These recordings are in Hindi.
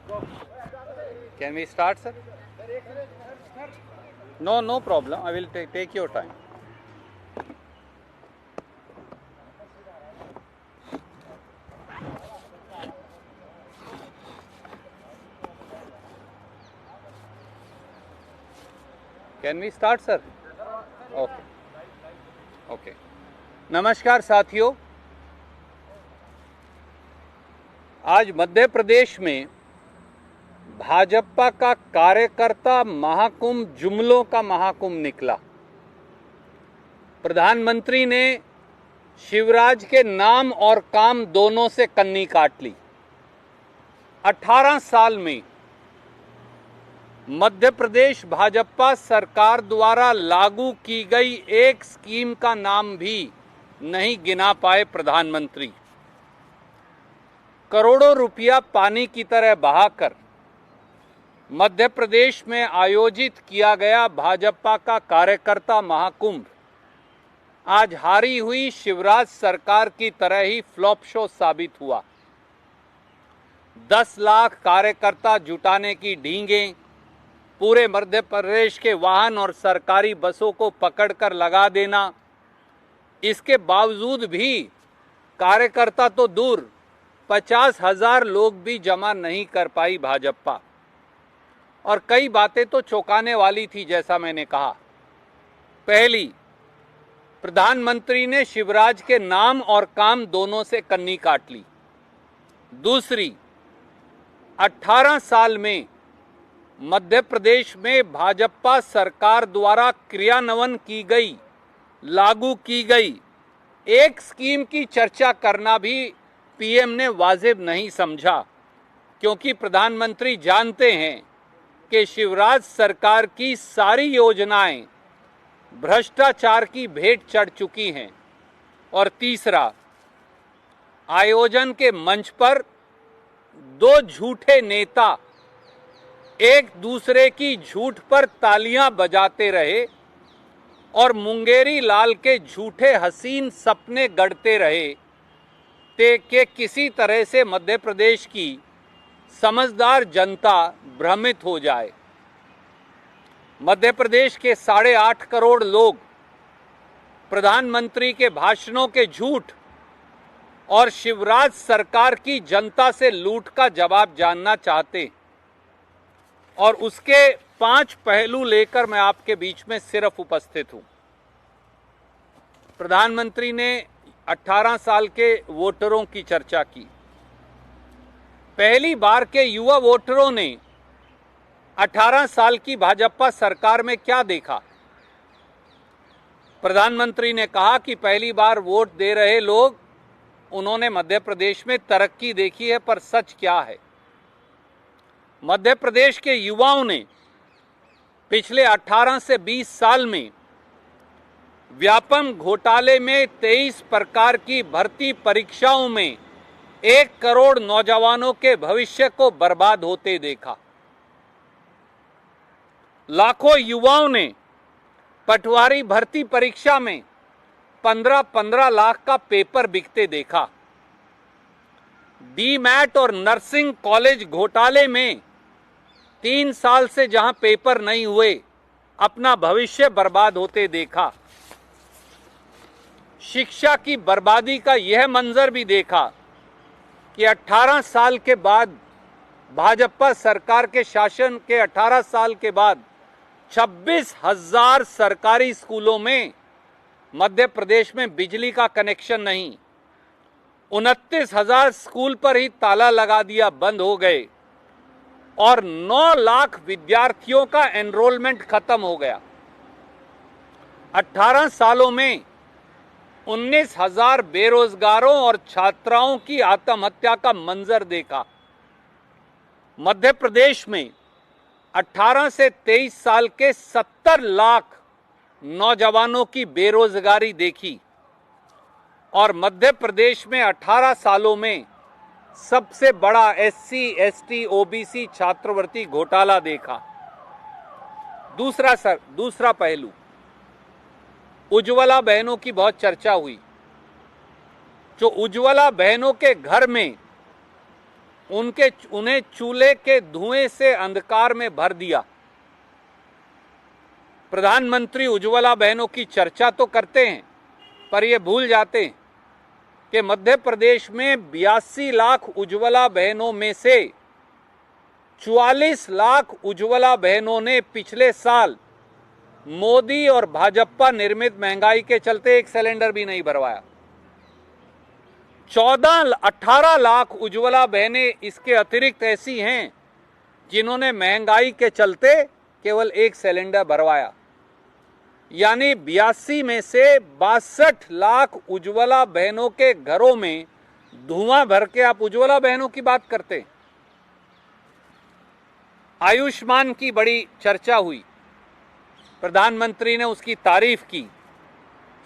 Can we start, sir? No, no problem. I will take your time. Can we start, sir? Okay. Okay. नमस्कार साथियों, आज मध्य प्रदेश में भाजपा का कार्यकर्ता महाकुंभ, जुमलों का महाकुंभ निकला। प्रधानमंत्री ने शिवराज के नाम और काम दोनों से कन्नी काट ली। 18 साल में मध्य प्रदेश भाजपा सरकार द्वारा लागू की गई एक स्कीम का नाम भी नहीं गिना पाए प्रधानमंत्री। करोड़ों रुपया पानी की तरह बहाकर मध्य प्रदेश में आयोजित किया गया भाजपा का कार्यकर्ता महाकुंभ आज हारी हुई शिवराज सरकार की तरह ही फ्लॉप शो साबित हुआ। 10 लाख कार्यकर्ता जुटाने की ढींगें, पूरे मध्य प्रदेश के वाहन और सरकारी बसों को पकड़कर लगा देना, इसके बावजूद भी कार्यकर्ता तो दूर 50,000 लोग भी जमा नहीं कर पाई भाजपा। और कई बातें तो चौंकाने वाली थी, जैसा मैंने कहा। पहली, प्रधानमंत्री ने शिवराज के नाम और काम दोनों से कन्नी काट ली। दूसरी, 18 साल में मध्य प्रदेश में भाजपा सरकार द्वारा क्रियान्वयन की गई, लागू की गई एक स्कीम की चर्चा करना भी पीएम ने वाजिब नहीं समझा, क्योंकि प्रधानमंत्री जानते हैं कि शिवराज सरकार की सारी योजनाएं भ्रष्टाचार की भेंट चढ़ चुकी हैं। और तीसरा, आयोजन के मंच पर दो झूठे नेता एक दूसरे की झूठ पर तालियां बजाते रहे और मुंगेरी लाल के झूठे हसीन सपने गढ़ते रहे कि किसी तरह से मध्य प्रदेश की समझदार जनता भ्रमित हो जाए। मध्य प्रदेश के 8.5 करोड़ लोग प्रधानमंत्री के भाषणों के झूठ और शिवराज सरकार की जनता से लूट का जवाब जानना चाहते, और उसके 5 पहलू लेकर मैं आपके बीच में सिर्फ उपस्थित हूं। प्रधानमंत्री ने 18 साल के वोटरों की चर्चा की। पहली बार के युवा वोटरों ने 18 साल की भाजपा सरकार में क्या देखा? प्रधानमंत्री ने कहा कि पहली बार वोट दे रहे लोग, उन्होंने मध्य प्रदेश में तरक्की देखी है, पर सच क्या है? मध्य प्रदेश के युवाओं ने पिछले 18 से 20 साल में व्यापम घोटाले में 23 प्रकार की भर्ती परीक्षाओं में 1 करोड़ नौजवानों के भविष्य को बर्बाद होते देखा। लाखों युवाओं ने पटवारी भर्ती परीक्षा में 15-15 लाख का पेपर बिकते देखा। डीमैट और नर्सिंग कॉलेज घोटाले में 3 साल से जहां पेपर नहीं हुए, अपना भविष्य बर्बाद होते देखा। शिक्षा की बर्बादी का यह मंजर भी देखा कि 18 साल के बाद, भाजपा सरकार के शासन के 18 साल के बाद 26,000 सरकारी स्कूलों में मध्य प्रदेश में बिजली का कनेक्शन नहीं। 29,000 स्कूल पर ही ताला लगा दिया, बंद हो गए, और 9 लाख विद्यार्थियों का एनरोलमेंट खत्म हो गया। 18 सालों में 19,000 बेरोजगारों और छात्राओं की आत्महत्या का मंजर देखा। मध्य प्रदेश में 18 से 23 साल के 70 लाख नौजवानों की बेरोजगारी देखी, और मध्य प्रदेश में 18 सालों में सबसे बड़ा SC, ST, OBC छात्रवृत्ति घोटाला देखा। दूसरा पहलू, उज्ज्वला बहनों की बहुत चर्चा हुई। जो उज्ज्वला बहनों के घर में उन्हें चूल्हे के धुएं से अंधकार में भर दिया। प्रधानमंत्री उज्ज्वला बहनों की चर्चा तो करते हैं, पर ये भूल जाते हैं कि मध्य प्रदेश में 82 लाख उज्ज्वला बहनों में से 44 लाख उज्ज्वला बहनों ने पिछले साल मोदी और भाजपा निर्मित महंगाई के चलते एक सिलेंडर भी नहीं भरवाया। 18 लाख उज्ज्वला बहनें इसके अतिरिक्त ऐसी हैं जिन्होंने महंगाई के चलते केवल एक सिलेंडर भरवाया। यानी 82 में से 62 लाख उज्ज्वला बहनों के घरों में धुआं भर के आप उज्ज्वला बहनों की बात करते हैं। आयुष्मान की बड़ी चर्चा हुई, प्रधानमंत्री ने उसकी तारीफ की।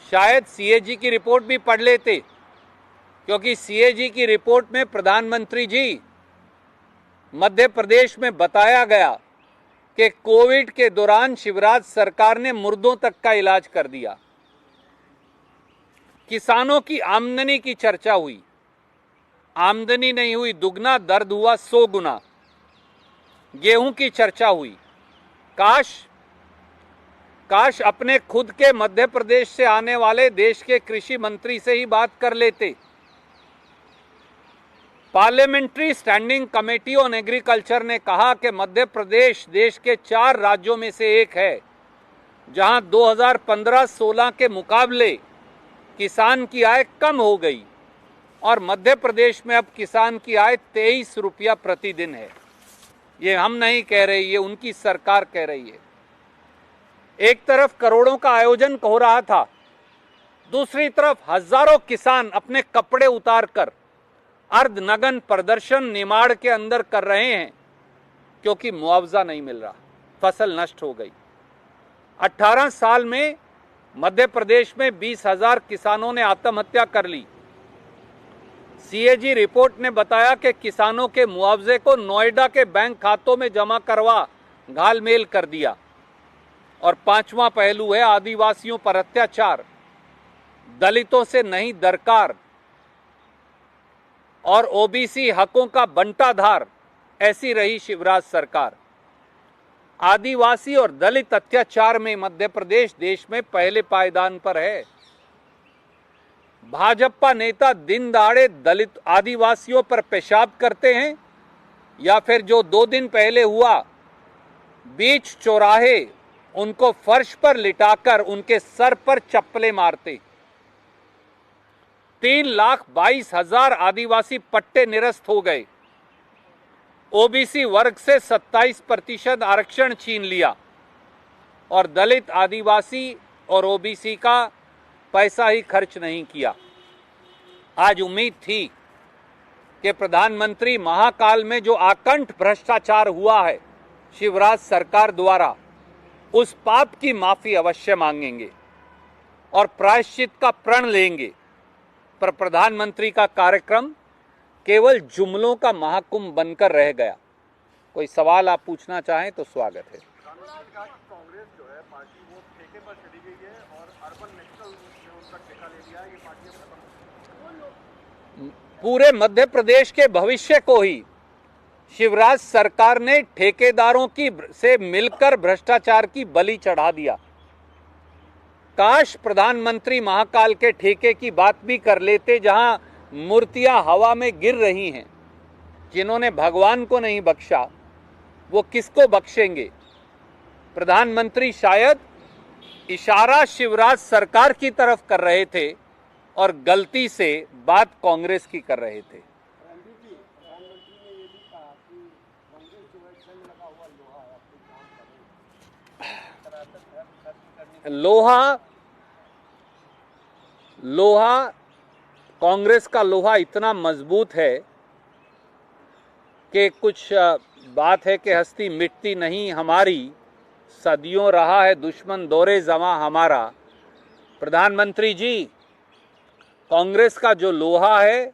शायद सीएजी की रिपोर्ट भी पढ़ लेते, क्योंकि सीएजी की रिपोर्ट में प्रधानमंत्री जी मध्य प्रदेश में बताया गया कि कोविड के दौरान शिवराज सरकार ने मुर्दों तक का इलाज कर दिया। किसानों की आमदनी की चर्चा हुई, आमदनी नहीं हुई दुगना, दर्द हुआ 100 गुना। गेहूं की चर्चा हुई, काश अपने खुद के मध्य प्रदेश से आने वाले देश के कृषि मंत्री से ही बात कर लेते। Parliamentary standing committee on agriculture ने कहा कि मध्य प्रदेश देश के 4 राज्यों में से एक है जहां 2015-16 के मुकाबले किसान की आय कम हो गई और मध्य प्रदेश में अब किसान की आय 23 रुपया प्रतिदिन है। ये हम नहीं कह रहे, ये उनकी सरकार कह रही है। एक तरफ करोड़ों का आयोजन हो रहा था, दूसरी तरफ हजारों किसान अपने कपड़े उतारकर अर्धनग्न प्रदर्शन निमाड़ के अंदर कर रहे हैं, क्योंकि मुआवजा नहीं मिल रहा, फसल नष्ट हो गई। 18 साल में मध्य प्रदेश में 20,000 किसानों ने आत्महत्या कर ली। सीएजी रिपोर्ट ने बताया कि किसानों के मुआवजे को नोएडा के बैंक खातों में जमा करवा घालमेल कर दिया। और 5वां पहलू है आदिवासियों पर अत्याचार, दलितों से नहीं दरकार और ओबीसी हकों का बंटाधार। ऐसी रही शिवराज सरकार। आदिवासी और दलित अत्याचार में मध्य प्रदेश देश में पहले पायदान पर है। भाजपा नेता दिन दहाड़े दलित आदिवासियों पर पेशाब करते हैं, या फिर जो 2 दिन पहले हुआ, बीच चौराहे उनको फर्श पर लिटाकर उनके सर पर चप्पलें मारते। 3,22,000 आदिवासी पट्टे निरस्त हो गए। ओबीसी वर्ग से 27% आरक्षण छीन लिया और दलित, आदिवासी और ओबीसी का पैसा ही खर्च नहीं किया। आज उम्मीद थी कि प्रधानमंत्री महाकाल में जो आकंठ भ्रष्टाचार हुआ है शिवराज सरकार द्वारा, उस पाप की माफी अवश्य मांगेंगे और प्रायश्चित का प्रण लेंगे। पर प्रधानमंत्री का कार्यक्रम केवल जुमलों का महाकुंभ बनकर रह गया। कोई सवाल आप पूछना चाहें तो स्वागत है। कांग्रेस जो है पार्टी वो ठेके पर चली गई है और अर्बन नेशनल ने उनका ठेका ले लिया है, ये पार्टी खत्म। पूरे मध्य प्रदेश के भविष्य को ही शिवराज सरकार ने ठेकेदारों की से मिलकर भ्रष्टाचार की बलि चढ़ा दिया। काश प्रधानमंत्री महाकाल के ठेके की बात भी कर लेते, जहां मूर्तियां हवा में गिर रही हैं। जिन्होंने भगवान को नहीं बख्शा वो किसको बख्शेंगे? प्रधानमंत्री शायद इशारा शिवराज सरकार की तरफ कर रहे थे और गलती से बात कांग्रेस की कर रहे थे। लोहा कांग्रेस का लोहा इतना मजबूत है कि कुछ बात है कि हस्ती मिटती नहीं हमारी, सदियों रहा है दुश्मन दौरे जमा हमारा। प्रधानमंत्री जी, कांग्रेस का जो लोहा है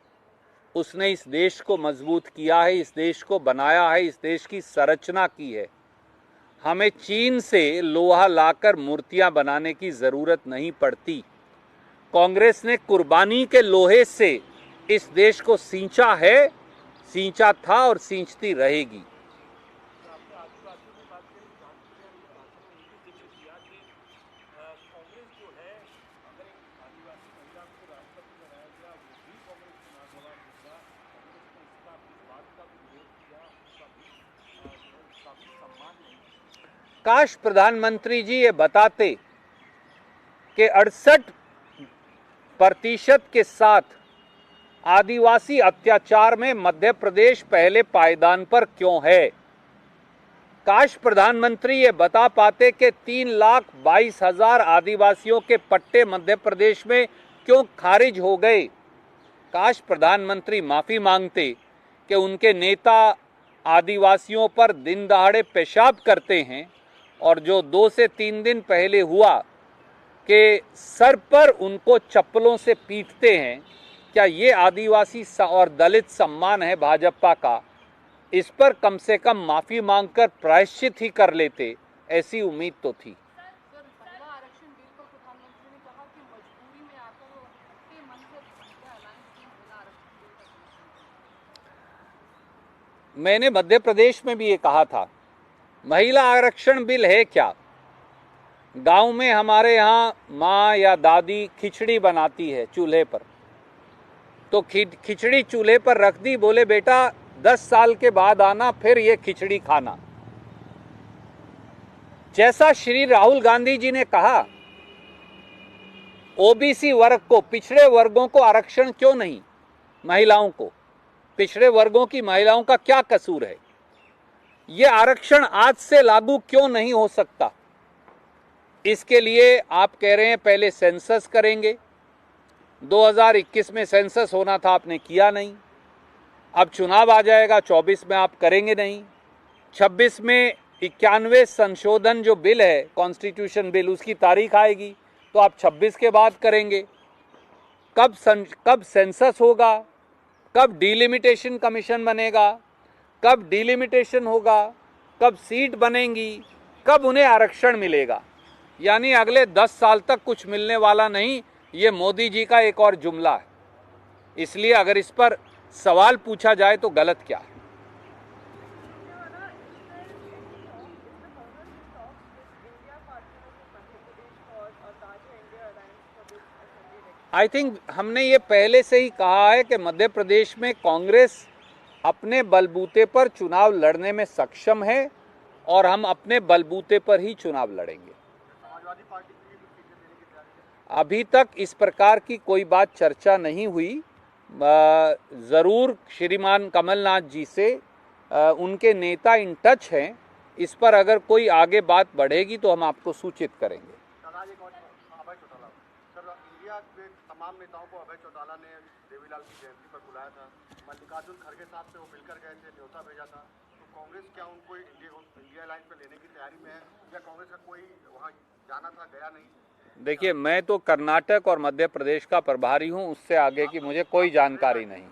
उसने इस देश को मजबूत किया है, इस देश को बनाया है, इस देश की संरचना की है। हमें चीन से लोहा लाकर मूर्तियां बनाने की जरूरत नहीं पड़ती। कांग्रेस ने कुर्बानी के लोहे से इस देश को सींचा है, सींचा था और सींचती रहेगी। काश प्रधानमंत्री जी ये बताते कि 68% के साथ आदिवासी अत्याचार में मध्य प्रदेश पहले पायदान पर क्यों है। काश प्रधानमंत्री ये बता पाते कि 3,22,000 आदिवासियों के पट्टे मध्य प्रदेश में क्यों खारिज हो गए। काश प्रधानमंत्री माफी मांगते कि उनके नेता आदिवासियों पर दिन दहाड़े पेशाब करते हैं और जो 2 से 3 दिन पहले हुआ कि सर पर उनको चप्पलों से पीटते हैं, क्या ये आदिवासी और दलित सम्मान है भाजपा का। इस पर कम से कम माफी मांगकर प्रायश्चित ही कर लेते, ऐसी उम्मीद तो थी। मैंने मध्य प्रदेश में भी ये कहा था, महिला आरक्षण बिल है क्या। गांव में हमारे यहाँ माँ या दादी खिचड़ी बनाती है चूल्हे पर, तो खिचड़ी चूल्हे पर रख दी, बोले बेटा 10 साल के बाद आना फिर ये खिचड़ी खाना। जैसा श्री राहुल गांधी जी ने कहा, ओबीसी वर्ग को, पिछड़े वर्गों को आरक्षण क्यों नहीं, महिलाओं को, पिछड़े वर्गों की महिलाओं का क्या कसूर है। ये आरक्षण आज से लागू क्यों नहीं हो सकता। इसके लिए आप कह रहे हैं पहले सेंसस करेंगे। 2021 में सेंसस होना था, आपने किया नहीं। अब चुनाव आ जाएगा, 24 में आप करेंगे नहीं। 26 में 91 संशोधन जो बिल है, कॉन्स्टिट्यूशन बिल, उसकी तारीख आएगी, तो आप 26 के बाद करेंगे। कब सेंसस होगा, कब डिलिमिटेशन कमीशन बनेगा, कब डिलिमिटेशन होगा, कब सीट बनेंगी, कब उन्हें आरक्षण मिलेगा। यानी अगले 10 साल तक कुछ मिलने वाला नहीं। ये मोदी जी का एक और जुमला है। इसलिए अगर इस पर सवाल पूछा जाए तो गलत क्या है। आई थिंक हमने ये पहले से ही कहा है कि मध्य प्रदेश में कांग्रेस अपने बलबूते पर चुनाव लड़ने में सक्षम है और हम अपने बलबूते पर ही चुनाव लड़ेंगे। समाजवादी पार्टी की भी सीटें देने की तैयारी है। अभी तक इस प्रकार की कोई बात चर्चा नहीं हुई। ज़रूर श्रीमान कमलनाथ जी से उनके नेता इन टच हैं। इस पर अगर कोई आगे बात बढ़ेगी तो हम आपको सूचित करेंगे। अभय चौटाला सर, इंडिया के तमाम नेताओं को अभय चौटाला ने देवीलाल की जयंती पर बुलाया था। मल्लिकार्जुन खड़गे साहब से वो मिलकर गए थे, न्योता भेजा था। तो कांग्रेस क्या उनको इंडिया लाइन पर लेने की तैयारी में है, या कांग्रेस का कोई वहाँ जाना था, गया नहीं। देखिए, मैं तो कर्नाटक और मध्य प्रदेश का प्रभारी हूं, उससे आगे की मुझे कोई जानकारी नहीं।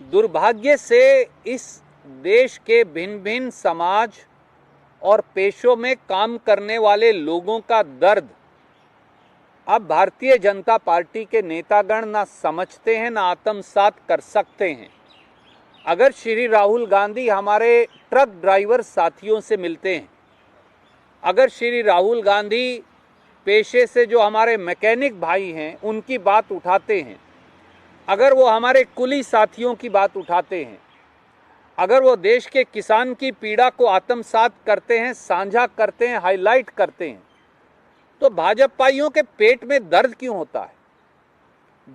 दुर्भाग्य से इस देश के भिन्न भिन्न समाज और पेशों में काम करने वाले लोगों का दर्द अब भारतीय जनता पार्टी के नेतागण ना समझते हैं, ना आत्मसात कर सकते हैं। अगर श्री राहुल गांधी हमारे ट्रक ड्राइवर साथियों से मिलते हैं, अगर श्री राहुल गांधी पेशे से जो हमारे मैकेनिक भाई हैं उनकी बात उठाते हैं, अगर वो हमारे कुली साथियों की बात उठाते हैं, अगर वो देश के किसान की पीड़ा को आत्मसात करते हैं, साझा करते हैं, हाईलाइट करते हैं, तो भाजपाइयों के पेट में दर्द क्यों होता है।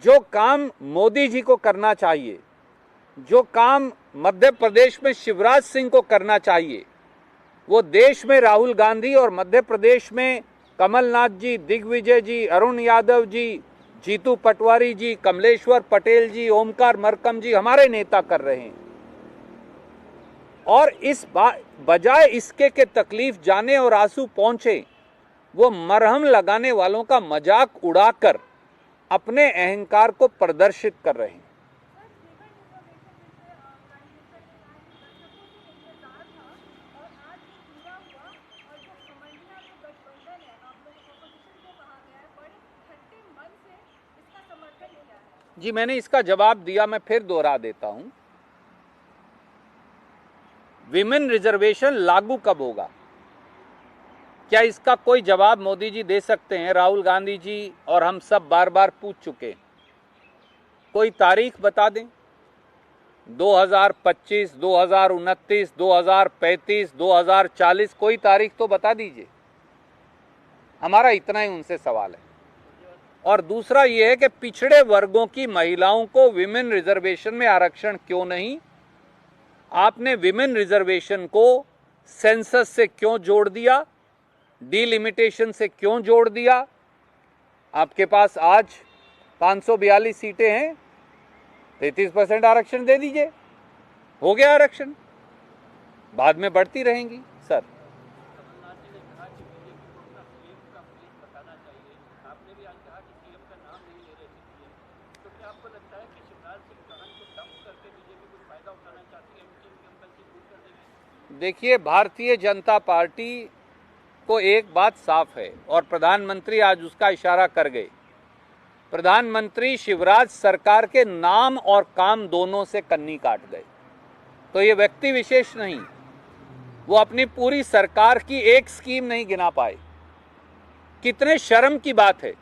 जो काम मोदी जी को करना चाहिए, जो काम मध्य प्रदेश में शिवराज सिंह को करना चाहिए, वो देश में राहुल गांधी और मध्य प्रदेश में कमलनाथ जी, दिग्विजय जी, अरुण यादव जी, जीतू पटवारी जी, कमलेश्वर पटेल जी, ओमकार मरकम जी हमारे नेता कर रहे हैं। और इस बजाय इसके के तकलीफ जाने और आंसू पहुंचे, वो मरहम लगाने वालों का मजाक उड़ाकर अपने अहंकार को प्रदर्शित कर रहे हैं। जी, मैंने इसका जवाब दिया, मैं फिर दोहरा देता हूं। विमेन रिजर्वेशन लागू कब होगा, क्या इसका कोई जवाब मोदी जी दे सकते हैं? राहुल गांधी जी और हम सब बार बार पूछ चुके। कोई तारीख बता दें। 2025, 2029, 2035, 2040, कोई तारीख तो बता दीजिए। हमारा इतना ही उनसे सवाल है। और दूसरा ये है कि पिछड़े वर्गों की महिलाओं को विमेन रिजर्वेशन में आरक्षण क्यों नहीं? आपने विमेन रिजर्वेशन को सेंसस से क्यों जोड़ दिया, डिलिमिटेशन से क्यों जोड़ दिया? आपके पास आज 542 सीटें हैं, 33% आरक्षण दे दीजिए, हो गया आरक्षण, बाद में बढ़ती रहेंगी। सर, देखिए, भारतीय जनता पार्टी को एक बात साफ है और प्रधानमंत्री आज उसका इशारा कर गए। प्रधानमंत्री शिवराज सरकार के नाम और काम दोनों से कन्नी काट गए। तो ये व्यक्ति विशेष नहीं, वो अपनी पूरी सरकार की एक स्कीम नहीं गिना पाए। कितने शर्म की बात है।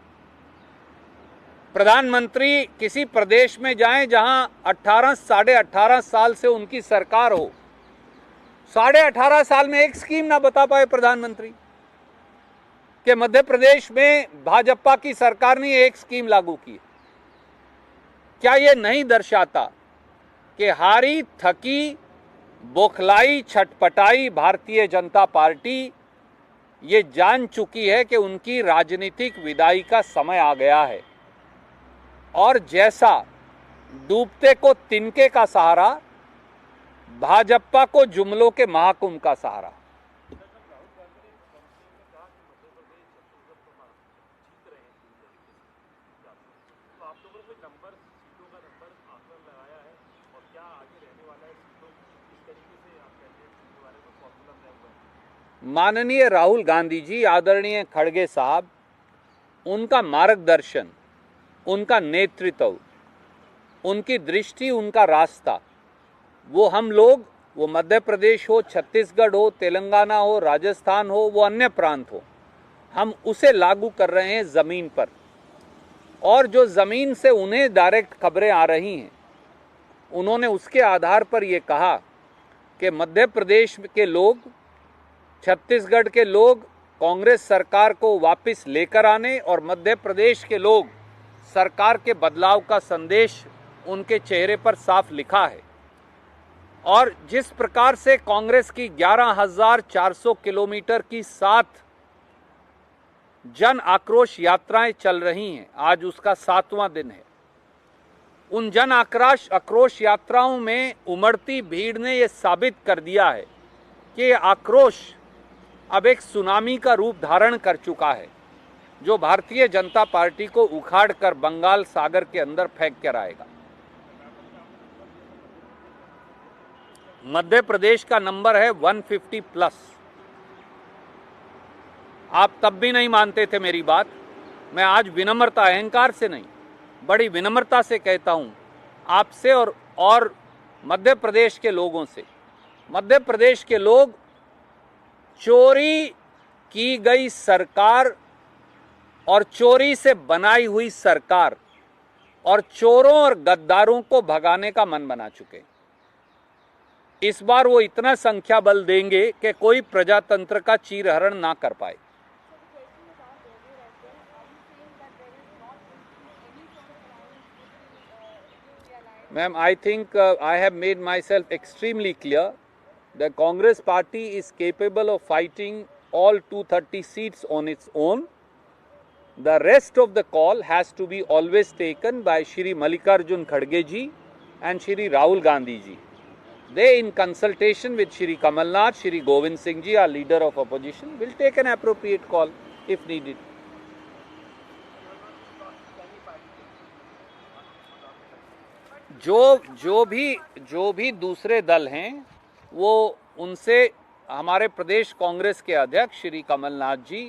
प्रधानमंत्री किसी प्रदेश में जाएं जहां 18-18.5 साल से उनकी सरकार हो, 18.5 साल में एक स्कीम ना बता पाए प्रधानमंत्री कि मध्य प्रदेश में भाजपा की सरकार ने एक स्कीम लागू की। क्या यह नहीं दर्शाता कि हारी थकी बौखलाई छटपटाई भारतीय जनता पार्टी ये जान चुकी है कि उनकी राजनीतिक विदाई का समय आ गया है और जैसा डूबते को तिनके का सहारा, भाजपा को जुमलों के महाकुंभ का सहारा। माननीय राहुल गांधी जी, आदरणीय खड़गे साहब, उनका मार्गदर्शन, उनका नेतृत्व, उनकी दृष्टि, उनका रास्ता, वो हम लोग, वो मध्य प्रदेश हो, छत्तीसगढ़ हो, तेलंगाना हो, राजस्थान हो, वो अन्य प्रांत हो, हम उसे लागू कर रहे हैं ज़मीन पर। और जो ज़मीन से उन्हें डायरेक्ट खबरें आ रही हैं, उन्होंने उसके आधार पर ये कहा कि मध्य प्रदेश के लोग, छत्तीसगढ़ के लोग कांग्रेस सरकार को वापस लेकर आने और मध्य प्रदेश के लोग सरकार के बदलाव का संदेश उनके चेहरे पर साफ लिखा है। और जिस प्रकार से कांग्रेस की 11,400 किलोमीटर की 7 जन आक्रोश यात्राएं चल रही हैं, आज उसका 7वां दिन है। उन जन आक्रोश यात्राओं में उमड़ती भीड़ ने यह साबित कर दिया है कि यह आक्रोश अब एक सुनामी का रूप धारण कर चुका है, जो भारतीय जनता पार्टी को उखाड़कर बंगाल सागर के अंदर फेंक कर आएगा। मध्य प्रदेश का नंबर है 150 प्लस। आप तब भी नहीं मानते थे मेरी बात। मैं आज विनम्रता, अहंकार से नहीं, बड़ी विनम्रता से कहता हूं आपसे और मध्य प्रदेश के लोगों से। मध्य प्रदेश के लोग चोरी की गई सरकार और चोरी से बनाई हुई सरकार और चोरों और गद्दारों को भगाने का मन बना चुके। इस बार वो इतना संख्या बल देंगे कि कोई प्रजातंत्र का चीरहरण ना कर पाए। Ma'am, I think I have made myself extremely clear. The Congress party is capable of fighting all 230 seats on its own. The rest of the call has to be always taken by Shri Mallikarjun Kharge ji and Shri Rahul Gandhi ji. They, in consultation with Shri Kamal Nath, Shri Govind Singh ji, our leader of opposition, will take an appropriate call if needed. जो भी दूसरे दल हैं, वो उनसे हमारे प्रदेश कांग्रेस के अध्यक्ष श्री कमलनाथ जी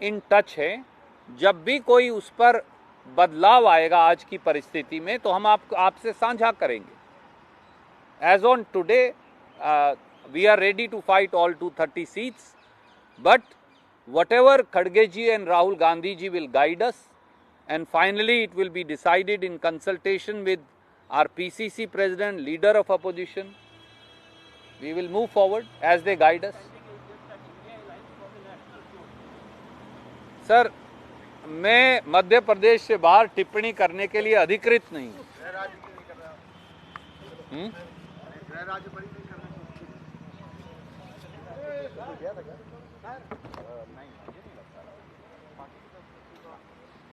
इन टच हैं। जब भी कोई उस पर बदलाव आएगा आज की परिस्थिति में तो हम आपसे साझा करेंगे। As on today we are ready to fight all 230 seats, but whatever Khadge ji and Rahul Gandhi ji will guide us, and finally it will be decided in consultation with our PCC president, leader of opposition. We will move forward as they guide us. Sir, मैं मध्य प्रदेश से बाहर टिप्पणी करने के लिए अधिकृत नहीं हूँ। गृह राज्य पर ही नहीं करना चाहिए।